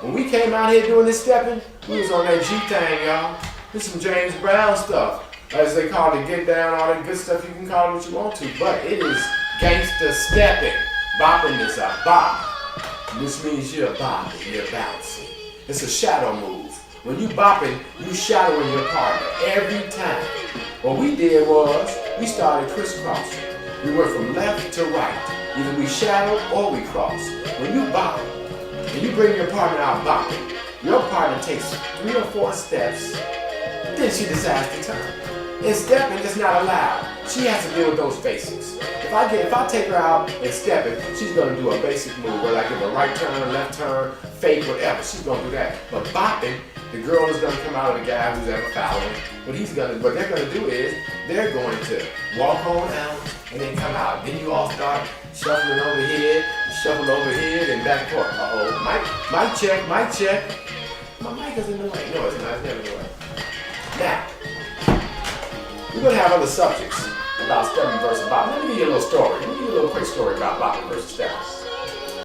When we came out here doing this stepping, we was on that G thing, y'all. This some James Brown stuff. As they call it, get down, all that good stuff. You can call it what you want to, but it is gangster stepping. Bopping is a bop. This means you're bopping, you're bouncing. It's a shadow move. When you bopping, you shadowing your partner every time. What we did was, we started crisscrossing. We went from left to right. Either we shadow or we cross. When you bop, and you bring your partner out bopping, your partner takes 3 or 4 steps, then she decides to turn. And stepping is not allowed. She has to deal with those basics. If I take her out and stepping, she's gonna do a basic move, where I give a right turn, left turn, fake, whatever. She's gonna do that. But bopping, the girl is gonna come out of the guy who's ever following. What they're gonna do is they're going to walk on out and then come out. Then you all start shuffling over here, shuffle over here, and back and forth. Mic check, mic check. My mic is in the way. No, it's not. It's never in the way. Now, we're going to have other subjects about stepping versus bopping. Let me give you a little story. Let me give you a little quick story about bopping versus stepping.